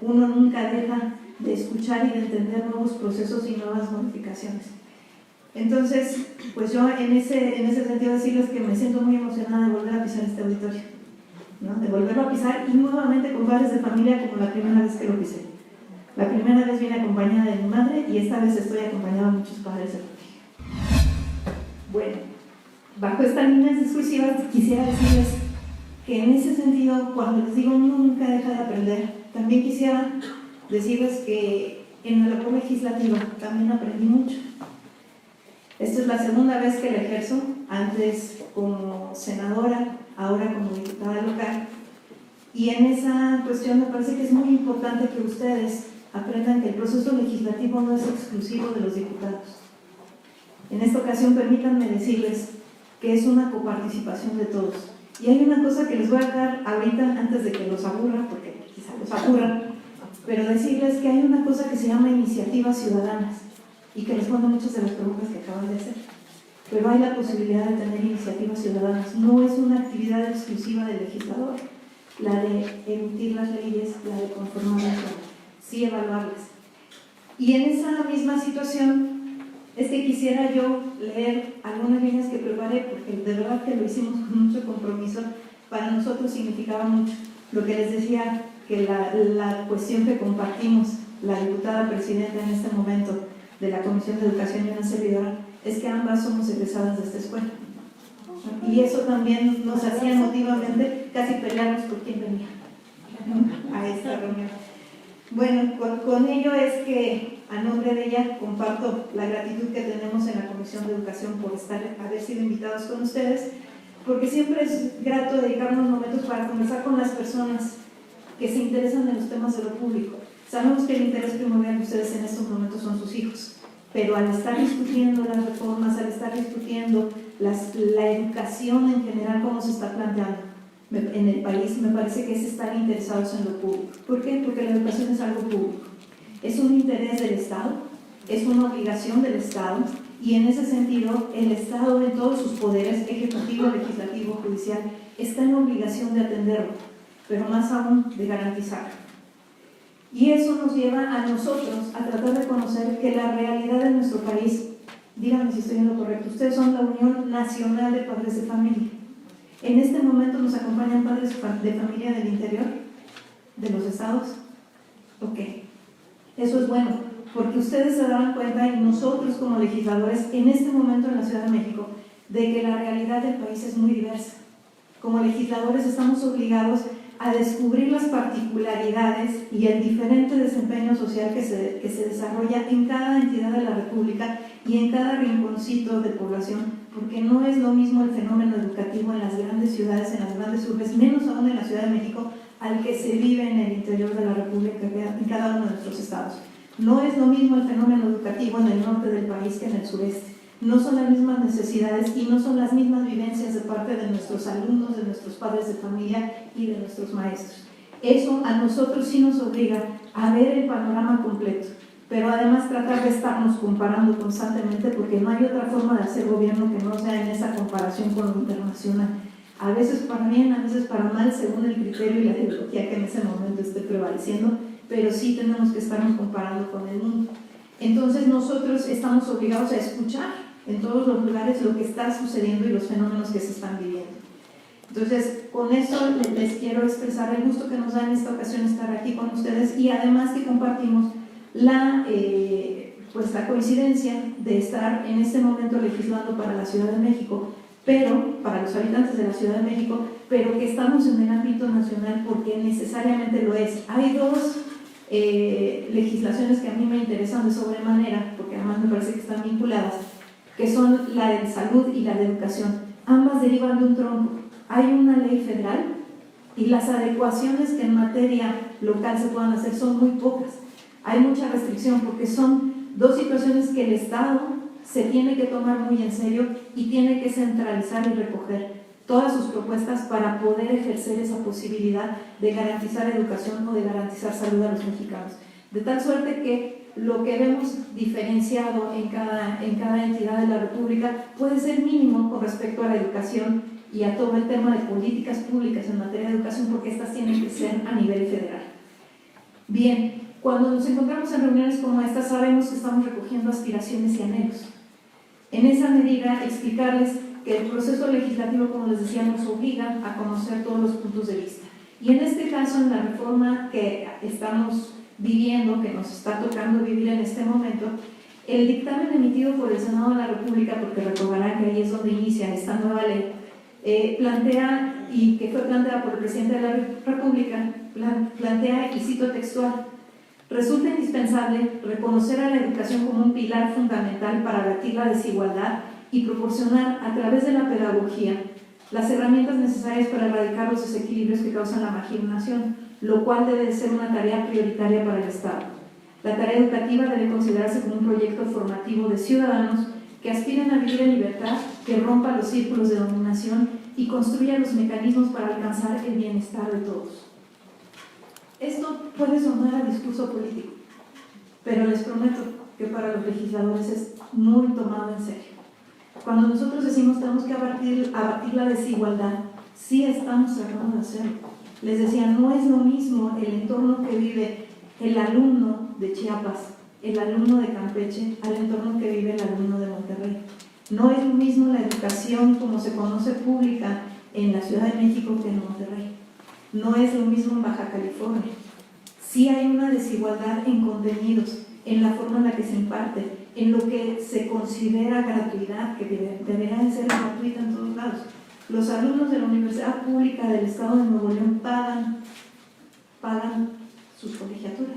Uno nunca deja de escuchar y de entender nuevos procesos y nuevas modificaciones. Entonces, pues yo en ese sentido decirles que me siento muy emocionada de volver a pisar este auditorio, ¿no? De volverlo a pisar y nuevamente con padres de familia como la primera vez que lo pisé. La primera vez vine acompañada de mi madre y esta vez estoy acompañada de muchos padres de familia. Bueno, bajo estas líneas discursivas quisiera decirles que en ese sentido, cuando les digo nunca deja de aprender, también quisiera decirles que en la labor legislativa también aprendí mucho. Esta es la segunda vez que la ejerzo, antes como senadora, ahora como diputada local, y en esa cuestión me parece que es muy importante que ustedes aprendan que el proceso legislativo no es exclusivo de los diputados. En esta ocasión permítanme decirles que es una coparticipación de todos. Y hay una cosa que les voy a dar ahorita antes de que los aburra, porque quizá los aburra, pero decirles que hay una cosa que se llama iniciativas ciudadanas y que responde a muchas de las preguntas que acaban de hacer. Pero hay la posibilidad de tener iniciativas ciudadanas. No es una actividad exclusiva del legislador, la de emitir las leyes, la de conformarlas, sí evaluarlas. Y en esa misma situación es que quisiera yo leer algunas líneas que preparé, porque de verdad que lo hicimos con mucho compromiso. Para nosotros significaba mucho. Lo que les decía, que la cuestión que compartimos, la diputada presidenta en este momento de la Comisión de Educación y una servidora, es que ambas somos egresadas de esta escuela. Y eso también nos hacía emotivamente casi pelearnos por quién venía a esta reunión. Bueno, con ello es que a nombre de ella comparto la gratitud que tenemos en la Comisión de Educación por haber sido invitados con ustedes, porque siempre es grato dedicar unos momentos para conversar con las personas que se interesan en los temas de lo público. Sabemos que el interés primordial de ustedes en estos momentos son sus hijos, pero al estar discutiendo las reformas, al estar discutiendo la educación en general, cómo se está planteando en el país, me parece que es estar interesados en lo público. ¿Por qué? Porque la educación es algo público. Es un interés del Estado, es una obligación del Estado, y en ese sentido el Estado en todos sus poderes, ejecutivo, legislativo, judicial, está en obligación de atenderlo, pero más aún de garantizarlo. Y eso nos lleva a nosotros a tratar de conocer que la realidad de nuestro país, díganme si estoy en lo correcto, ustedes son la Unión Nacional de Padres de Familia. En este momento nos acompañan padres de familia del interior, de los estados. Ok, eso es bueno, porque ustedes se darán cuenta, y nosotros como legisladores, en este momento en la Ciudad de México, de que la realidad del país es muy diversa. Como legisladores estamos obligados a descubrir las particularidades y el diferente desempeño social que se desarrolla en cada entidad de la República y en cada rinconcito de población, porque no es lo mismo el fenómeno educativo en las grandes ciudades, en las grandes urbes, menos aún en la Ciudad de México, al que se vive en el interior de la República, en cada uno de nuestros estados. No es lo mismo el fenómeno educativo en el norte del país que en el sureste. No son las mismas necesidades y no son las mismas vivencias de parte de nuestros alumnos, de nuestros padres de familia y de nuestros maestros. Eso a nosotros sí nos obliga a ver el panorama completo, pero además tratar de estarnos comparando constantemente, porque no hay otra forma de hacer gobierno que no sea en esa comparación con lo internacional. A veces para bien, a veces para mal, según el criterio y la ideología que en ese momento esté prevaleciendo, pero sí tenemos que estarnos comparando con el mundo. Entonces nosotros estamos obligados a escuchar en todos los lugares lo que está sucediendo y los fenómenos que se están viviendo. Entonces, con eso les quiero expresar el gusto que nos da en esta ocasión estar aquí con ustedes, y además que compartimos la coincidencia de estar en este momento legislando para la Ciudad de México, pero para los habitantes de la Ciudad de México, pero que estamos en el ámbito nacional porque necesariamente lo es. Hay dos legislaciones que a mí me interesan de sobremanera, porque además me parece que están vinculadas, que son la de salud y la de educación. Ambas derivan de un tronco. Hay una ley federal y las adecuaciones que en materia local se puedan hacer son muy pocas. Hay mucha restricción porque son dos situaciones que el Estado se tiene que tomar muy en serio y tiene que centralizar y recoger todas sus propuestas para poder ejercer esa posibilidad de garantizar educación o de garantizar salud a los mexicanos. De tal suerte que lo que vemos diferenciado en cada entidad de la República puede ser mínimo con respecto a la educación y a todo el tema de políticas públicas en materia de educación, porque estas tienen que ser a nivel federal. Bien, cuando nos encontramos en reuniones como esta, sabemos que estamos recogiendo aspiraciones y anhelos. En esa medida, explicarles que el proceso legislativo, como les decía, nos obliga a conocer todos los puntos de vista. Y en este caso, en la reforma que estamos viviendo, que nos está tocando vivir en este momento, el dictamen emitido por el Senado de la República, porque recordarán que ahí es donde inicia esta nueva ley, plantea, y que fue planteada por el presidente de la República, plantea, y cito textual: resulta indispensable reconocer a la educación como un pilar fundamental para abatir la desigualdad y proporcionar a través de la pedagogía las herramientas necesarias para erradicar los desequilibrios que causan la marginación, lo cual debe de ser una tarea prioritaria para el Estado. La tarea educativa debe considerarse como un proyecto formativo de ciudadanos que aspiren a vivir en libertad, que rompa los círculos de dominación y construya los mecanismos para alcanzar el bienestar de todos. Esto puede sonar a discurso político, pero les prometo que para los legisladores es muy tomado en serio. Cuando nosotros decimos tenemos que abatir la desigualdad, sí estamos tratando de hacerlo. Les decía, no es lo mismo el entorno que vive el alumno de Chiapas, el alumno de Campeche, al entorno que vive el alumno de Monterrey. No es lo mismo la educación como se conoce pública en la Ciudad de México que en Monterrey. No es lo mismo en Baja California. Sí hay una desigualdad en contenidos, en la forma en la que se imparte, en lo que se considera gratuidad, que debería de ser gratuita en todos lados. Los alumnos de la Universidad Pública del Estado de Nuevo León pagan sus colegiaturas.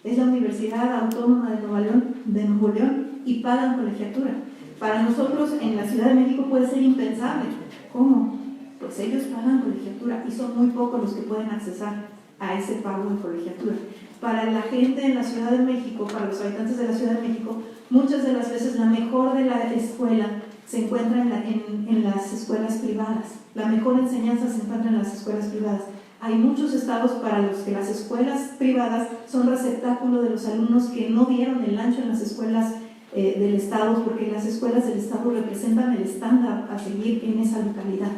Es la Universidad Autónoma de Nuevo León y pagan colegiatura. Para nosotros en la Ciudad de México puede ser impensable. ¿Cómo? Pues ellos pagan colegiatura y son muy pocos los que pueden accesar a ese pago de colegiatura. Para la gente en la Ciudad de México, para los habitantes de la Ciudad de México, muchas de las veces la mejor de la escuela se encuentra en las escuelas privadas. La mejor enseñanza se encuentra en las escuelas privadas. Hay muchos estados para los que las escuelas privadas son receptáculo de los alumnos que no dieron el ancho en las escuelas del estado, porque las escuelas del estado representan el estándar a seguir en esa localidad.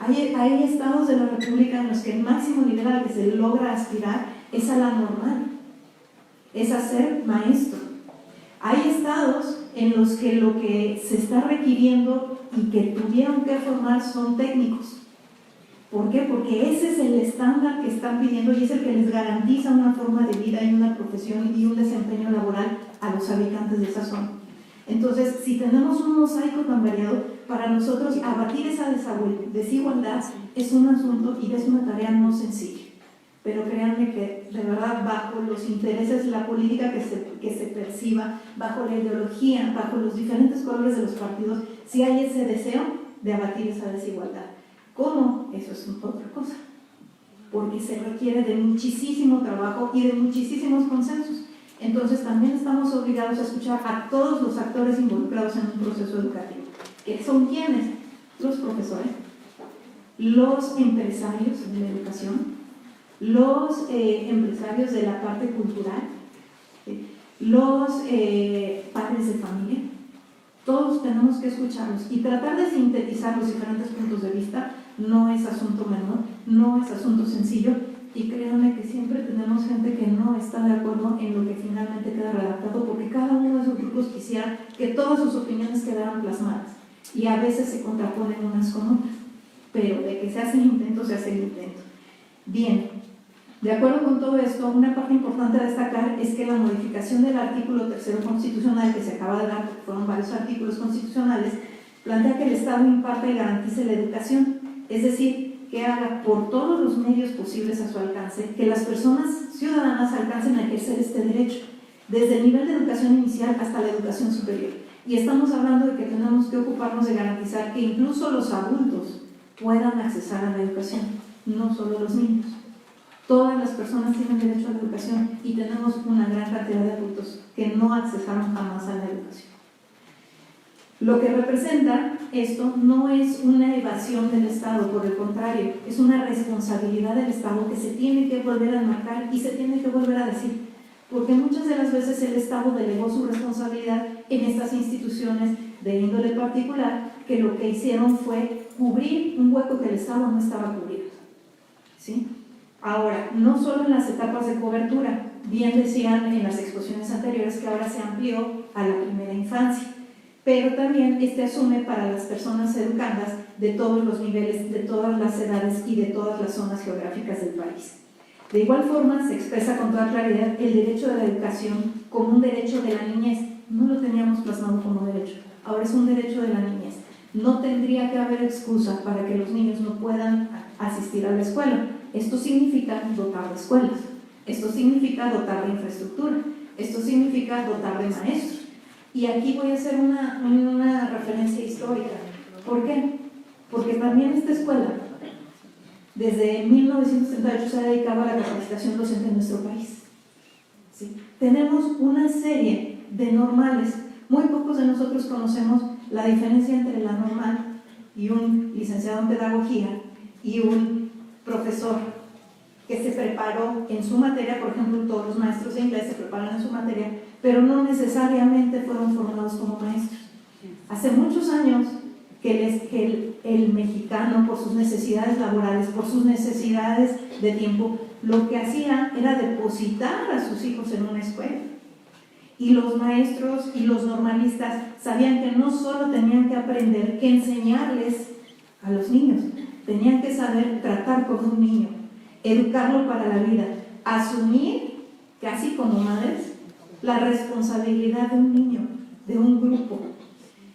Hay estados de la República en los que el máximo nivel al que se logra aspirar es a la normal, es a ser maestro. Hay estados en los que lo que se está requiriendo y que tuvieron que formar son técnicos. ¿Por qué? Porque ese es el estándar que están pidiendo y es el que les garantiza una forma de vida y una profesión y un desempeño laboral a los habitantes de esa zona. Entonces, si tenemos un mosaico tan variado, para nosotros abatir esa desigualdad es un asunto y es una tarea no sencilla. Pero créanme que de verdad bajo los intereses, la política que se perciba, bajo la ideología, bajo los diferentes colores de los partidos, sí hay ese deseo de abatir esa desigualdad. ¿Cómo? Eso es otra cosa, porque se requiere de muchísimo trabajo y de muchísimos consensos. Entonces también estamos obligados a escuchar a todos los actores involucrados en un proceso educativo. ¿Qué son quiénes? Los profesores, los empresarios de la educación, los empresarios de la parte cultural, los padres de familia. Todos tenemos que escucharlos y tratar de sintetizar los diferentes puntos de vista. No es asunto menor, no es asunto sencillo, y créanme que siempre tenemos gente que no está de acuerdo en lo que finalmente queda redactado, porque cada uno de esos grupos quisiera que todas sus opiniones quedaran plasmadas y a veces se contraponen unas con otras, pero de que se hace el intento, se hace el intento. Bien, de acuerdo con todo esto, una parte importante a destacar es que la modificación del artículo 3 constitucional que se acaba de dar, porque fueron varios artículos constitucionales, plantea que el Estado imparte y garantice la educación, es decir, que haga por todos los medios posibles a su alcance que las personas ciudadanas alcancen a ejercer este derecho, desde el nivel de educación inicial hasta la educación superior. Y estamos hablando de que tenemos que ocuparnos de garantizar que incluso los adultos puedan accesar a la educación, no solo los niños. Todas las personas tienen derecho a la educación y tenemos una gran cantidad de adultos que no accesaron jamás a la educación. Lo que representa esto no es una evasión del Estado, por el contrario, es una responsabilidad del Estado que se tiene que volver a marcar y se tiene que volver a decir, porque muchas de las veces el Estado delegó su responsabilidad en estas instituciones de índole particular, que lo que hicieron fue cubrir un hueco que el Estado no estaba cubriendo, ¿sí? Ahora, no solo en las etapas de cobertura, bien decían en las exposiciones anteriores que ahora se amplió a la primera infancia, pero también asume para las personas educandas de todos los niveles, de todas las edades y de todas las zonas geográficas del país. De igual forma, se expresa con toda claridad el derecho de la educación como un derecho de la niñez. No lo teníamos plasmado como derecho, ahora es un derecho de la niñez. No tendría que haber excusa para que los niños no puedan asistir a la escuela. Esto significa dotar de escuelas, esto significa dotar de infraestructura, esto significa dotar de maestros. Y aquí voy a hacer una referencia histórica. ¿Por qué? Porque también esta escuela, desde 1938, se ha dedicado a la capacitación docente en nuestro país. ¿Sí? Tenemos una serie de normales. Muy pocos de nosotros conocemos la diferencia entre la normal y un licenciado en pedagogía y un profesor que se preparó en su materia. Por ejemplo, todos los maestros de inglés se preparan en su materia, pero no necesariamente fueron formados como maestros. Hace muchos años que el mexicano, por sus necesidades laborales, por sus necesidades de tiempo, lo que hacía era depositar a sus hijos en una escuela. Y los maestros y los normalistas sabían que no solo tenían que aprender, que enseñarles a los niños, tenían que saber tratar con un niño, educarlo para la vida, asumir, casi como madres, la responsabilidad de un niño, de un grupo.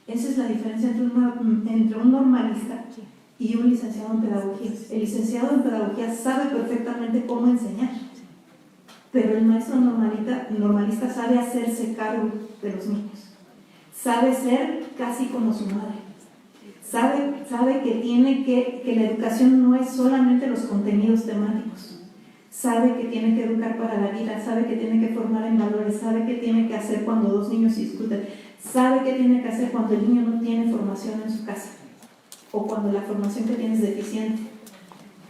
Esa es la diferencia entre un normalista y un licenciado en pedagogía. El licenciado en pedagogía sabe perfectamente cómo enseñar, pero el maestro normalista sabe hacerse cargo de los niños, sabe ser casi como su madre, sabe que la educación no es solamente los contenidos temáticos, sabe que tiene que educar para la vida, sabe que tiene que formar en valores, sabe que tiene que hacer cuando dos niños discuten, sabe qué tiene que hacer cuando el niño no tiene formación en su casa o cuando la formación que tiene es deficiente.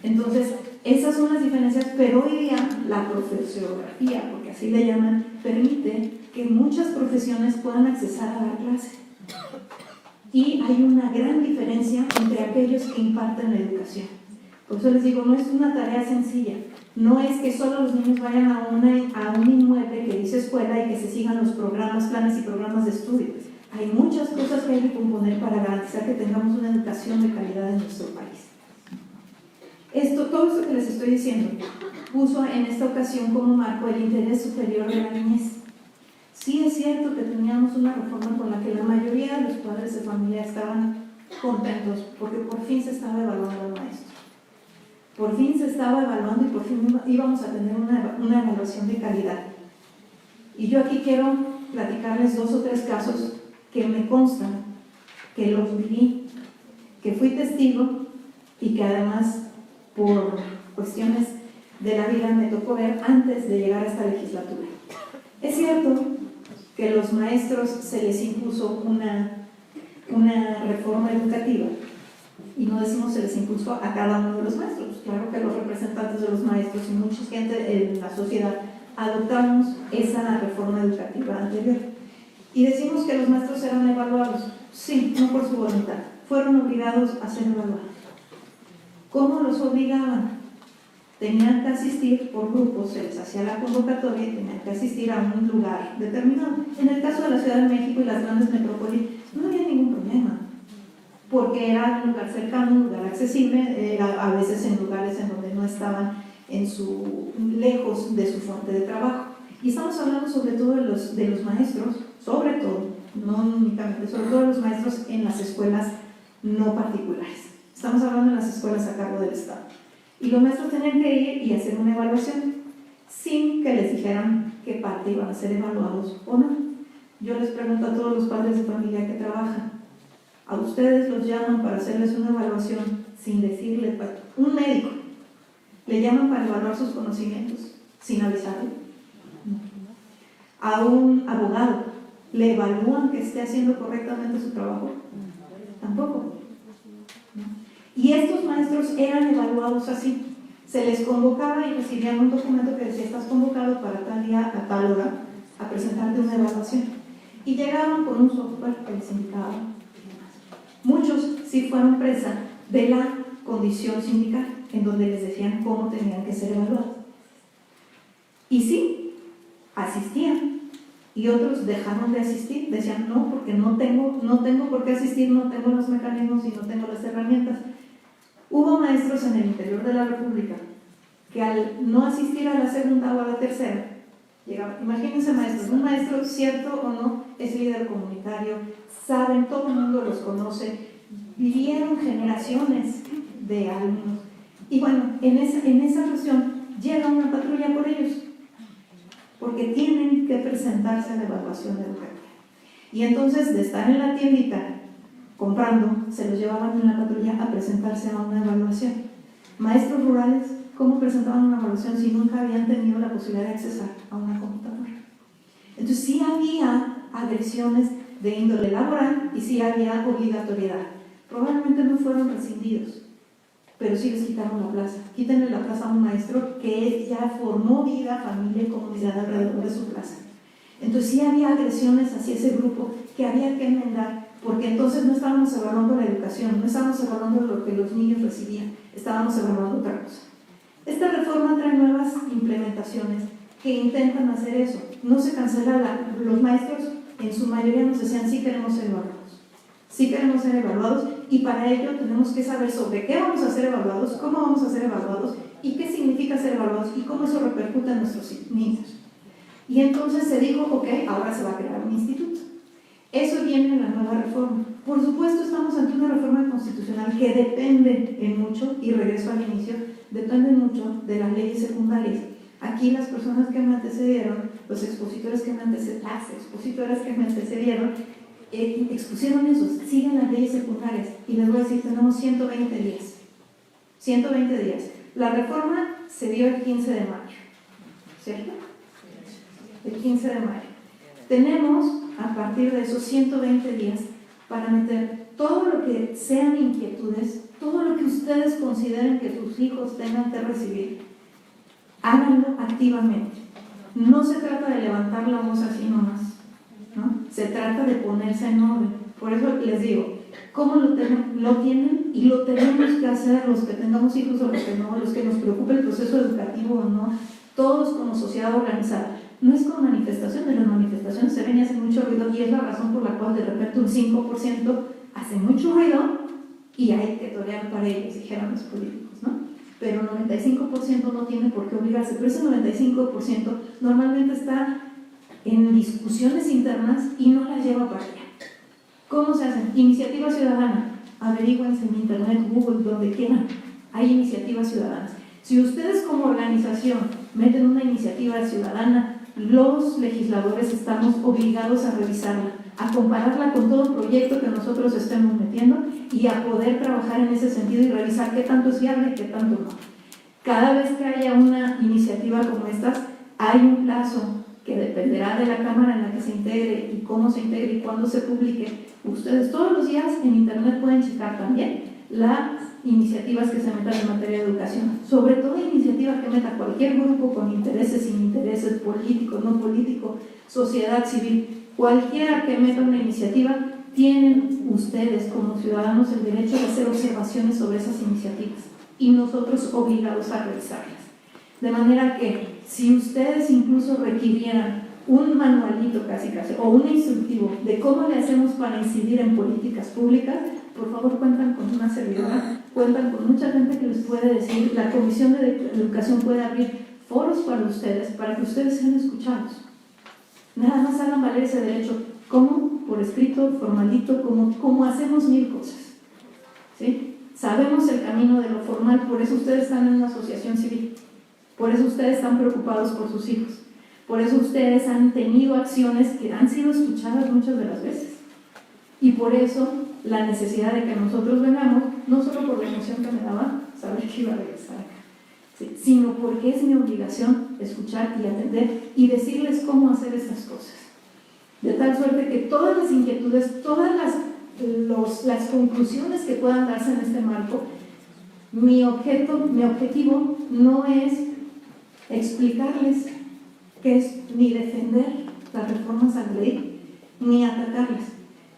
Entonces, esas son las diferencias, pero hoy día la profesiografía, porque así le llaman, permite que muchas profesiones puedan accesar a la clase. Y hay una gran diferencia entre aquellos que imparten la educación. Por eso les digo, no es una tarea sencilla. No es que solo los niños vayan a un inmueble que dice escuela y que se sigan los programas, planes y programas de estudio. Hay muchas cosas que hay que componer para garantizar que tengamos una educación de calidad en nuestro país. Todo esto que les estoy diciendo puso en esta ocasión como marco el interés superior de la niñez. Sí es cierto que teníamos una reforma con la que la mayoría de los padres de familia estaban contentos porque por fin se estaba evaluando al maestro. Por fin se estaba evaluando y por fin íbamos a tener una evaluación de calidad. Y yo aquí quiero platicarles 2 o 3 casos que me constan, que los viví, que fui testigo y que además por cuestiones de la vida me tocó ver antes de llegar a esta legislatura. Es cierto que a los maestros se les impuso una reforma educativa, y no decimos se les impuso a cada uno de los maestros. Claro que los representantes de los maestros y mucha gente en la sociedad adoptamos esa reforma educativa anterior. Y decimos que los maestros eran evaluados. Sí, no por su voluntad. Fueron obligados a ser evaluados. ¿Cómo los obligaban? Tenían que asistir por grupos, se les hacía la convocatoria y tenían que asistir a un lugar determinado. En el caso de la Ciudad de México y las grandes metrópolis, no había ningún problema, porque era un lugar cercano, un lugar accesible, a veces en lugares en donde no estaban lejos de su fuente de trabajo. Y estamos hablando sobre todo de los maestros, sobre todo, no únicamente, sobre todo de los maestros en las escuelas no particulares. Estamos hablando de las escuelas a cargo del Estado. Y los maestros tenían que ir y hacer una evaluación sin que les dijeran qué parte iban a ser evaluados o no. Yo les pregunto a todos los padres de familia que trabajan, ¿a ustedes los llaman para hacerles una evaluación sin decirle? Un médico le llaman para evaluar sus conocimientos sin avisarle. A un abogado ¿Le evalúan que esté haciendo correctamente su trabajo? Tampoco. Y estos maestros eran evaluados así. Se les convocaba y recibían un documento que decía: estás convocado para tal día a tal hora a presentarte una evaluación. Y llegaban con un software que les indicaba. Muchos sí fueron presa de la condición sindical, en donde les decían cómo tenían que ser evaluados. Y sí, asistían. Y otros dejaron de asistir, decían: no, porque no tengo por qué asistir, no tengo los mecanismos y no tengo las herramientas. Hubo maestros en el interior de la República que al no asistir a la segunda o a la tercera, llegaban. Imagínense maestros, un maestro, cierto o no, es líder comunitario, saben, todo el mundo los conoce, vivieron generaciones de alumnos. Y bueno, en esa cuestión llega una patrulla por ellos, porque tienen que presentarse a la evaluación educativa. Y entonces, de estar en la tiendita comprando, se los llevaban en la patrulla a presentarse a una evaluación. Maestros rurales, ¿cómo presentaban una evaluación si nunca habían tenido la posibilidad de accesar a una computadora? Entonces sí había agresiones de índole laboral y sí había obligatoriedad. Probablemente no fueron rescindidos, pero sí les quitaron la plaza. Quítenle la plaza a un maestro que ya formó vida, familia y comunidad alrededor de su plaza. Entonces sí había agresiones hacia ese grupo que había que enmendar, porque entonces no estábamos evaluando la educación, no estábamos evaluando lo que los niños recibían, estábamos evaluando otra cosa. Esta reforma trae nuevas implementaciones que intentan hacer eso. No se cancela los maestros, en su mayoría nos decían: sí queremos ser evaluados, sí queremos ser evaluados, y para ello tenemos que saber sobre qué vamos a ser evaluados, cómo vamos a ser evaluados y qué significa ser evaluados y cómo eso repercute en nuestros niños. Y entonces se dijo: ok, ahora se va a crear un instituto. Eso viene en la nueva reforma. Por supuesto, estamos ante una reforma constitucional que depende en mucho, y regreso al inicio, depende mucho de las leyes secundarias. Aquí las personas que me antecedieron, las expositoras que me antecedieron, expusieron eso, siguen las leyes secundarias. Y les voy a decir, tenemos 120 días. 120 días. La reforma se dio el 15 de mayo, ¿cierto? El 15 de mayo. Tenemos, a partir de esos 120 días, para meter todo lo que sean inquietudes, todo lo que ustedes consideren que sus hijos tengan que recibir, háganlo activamente. No se trata de levantar la voz así nomás, ¿no? Se trata de ponerse en orden. Por eso les digo, ¿cómo lo tienen? Y lo tenemos que hacer los que tengamos hijos o los que no, los que nos preocupe el proceso educativo o no, todos como sociedad organizada. No es con manifestaciones, las manifestaciones se ven y hacen mucho ruido, y es la razón por la cual de repente un 5% hace mucho ruido y hay que torear para ellos, dijeron los políticos, ¿no? Pero el 95% no tiene por qué obligarse, pero ese 95% normalmente está en discusiones internas y no las lleva para allá. ¿Cómo se hacen? Iniciativa ciudadana. Averígüense en internet, Google, donde quieran. Hay iniciativas ciudadanas. Si ustedes como organización meten una iniciativa ciudadana, los legisladores estamos obligados a revisarla, a compararla con todo proyecto que nosotros estemos metiendo y a poder trabajar en ese sentido y revisar qué tanto es viable y qué tanto no. Cada vez que haya una iniciativa como estas, hay un plazo que dependerá de la Cámara en la que se integre y cómo se integre y cuándo se publique. Ustedes todos los días en internet pueden checar también las iniciativas que se metan en materia de educación, sobre todo iniciativas que meta cualquier grupo con intereses, sin intereses, político, no político, sociedad civil, cualquiera que meta una iniciativa, tienen ustedes como ciudadanos el derecho de hacer observaciones sobre esas iniciativas y nosotros obligados a revisarlas. De manera que si ustedes incluso requirieran un manualito casi o un instructivo de cómo le hacemos para incidir en políticas públicas, por favor cuentan con una servidora, cuentan con mucha gente que les puede decir, la Comisión de Educación puede abrir foros para ustedes, para que ustedes sean escuchados. Nada más hagan valer ese derecho, como por escrito, formalito, como hacemos mil cosas, ¿sí? Sabemos el camino de lo formal, por eso ustedes están en una asociación civil, por eso ustedes están preocupados por sus hijos, por eso ustedes han tenido acciones que han sido escuchadas muchas de las veces, y por eso la necesidad de que nosotros vengamos, no solo por la emoción que me daba saber que iba a regresar acá, ¿sí?, sino porque es mi obligación escuchar y atender y decirles cómo hacer estas cosas. de tal suerte que todas las inquietudes, todas las conclusiones que puedan darse en este marco, mi objetivo no es explicarles qué es ni defender las reformas a la ley, ni atacarlas.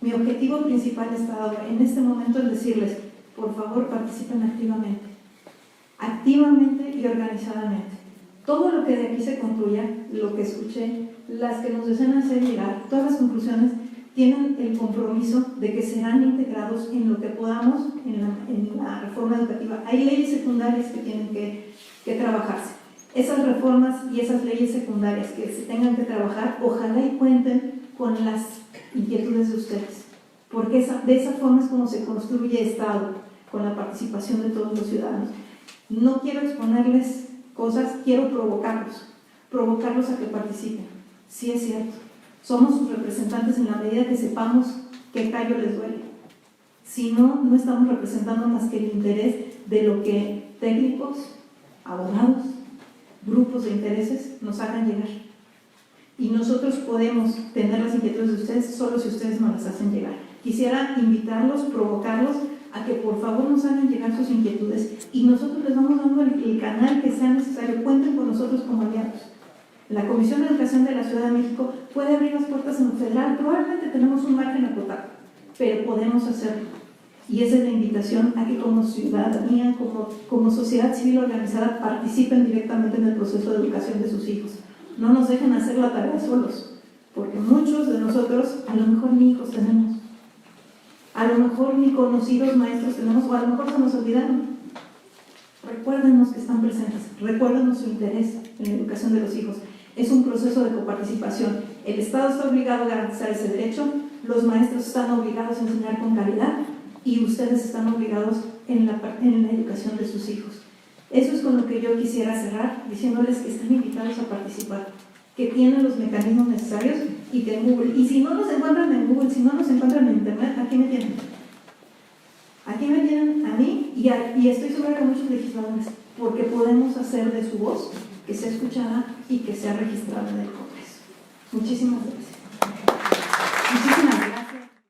Mi objetivo principal está en este momento en decirles, por favor, participen activamente y organizadamente. Todo lo que de aquí se concluya, lo que escuché, las que nos deseen hacer llegar, todas las conclusiones tienen el compromiso de que serán integrados en lo que podamos en la reforma educativa. Hay leyes secundarias que tienen que trabajarse. Esas reformas y esas leyes secundarias que se tengan que trabajar, ojalá y cuenten con las inquietudes de ustedes, porque de esa forma es como se construye Estado, con la participación de todos los ciudadanos. No quiero exponerles cosas, quiero provocarlos a que participen. Sí es cierto, somos sus representantes en la medida que sepamos qué callo les duele. Si no, no estamos representando más que el interés de lo que técnicos, abogados, grupos de intereses nos hagan llegar. Y nosotros podemos tener las inquietudes de ustedes solo si ustedes nos las hacen llegar. Quisiera invitarlos, provocarlos a que por favor nos hagan llegar sus inquietudes y nosotros les vamos dando el canal que sea necesario. Cuenten con nosotros como aliados. La Comisión de Educación de la Ciudad de México puede abrir las puertas en lo federal, probablemente tenemos un margen acotado, pero podemos hacerlo. Y esa es la invitación a que como ciudadanía, como sociedad civil organizada, participen directamente en el proceso de educación de sus hijos. No nos dejen hacer la tarea solos, porque muchos de nosotros a lo mejor ni hijos tenemos, a lo mejor ni conocidos maestros tenemos, o a lo mejor se nos olvidaron. Recuérdenos que están presentes, recuérdenos su interés en la educación de los hijos. Es un proceso de coparticipación. El Estado está obligado a garantizar ese derecho, los maestros están obligados a enseñar con calidad y ustedes están obligados en la educación de sus hijos. Eso es con lo que yo quisiera cerrar, diciéndoles que están invitados a participar, que tienen los mecanismos necesarios y que en Google, y si no nos encuentran en Google, si no nos encuentran en Internet, aquí me tienen. Aquí me tienen a mí y estoy segura que muchos legisladores, porque podemos hacer de su voz que sea escuchada y que sea registrada en el Congreso. Muchísimas gracias.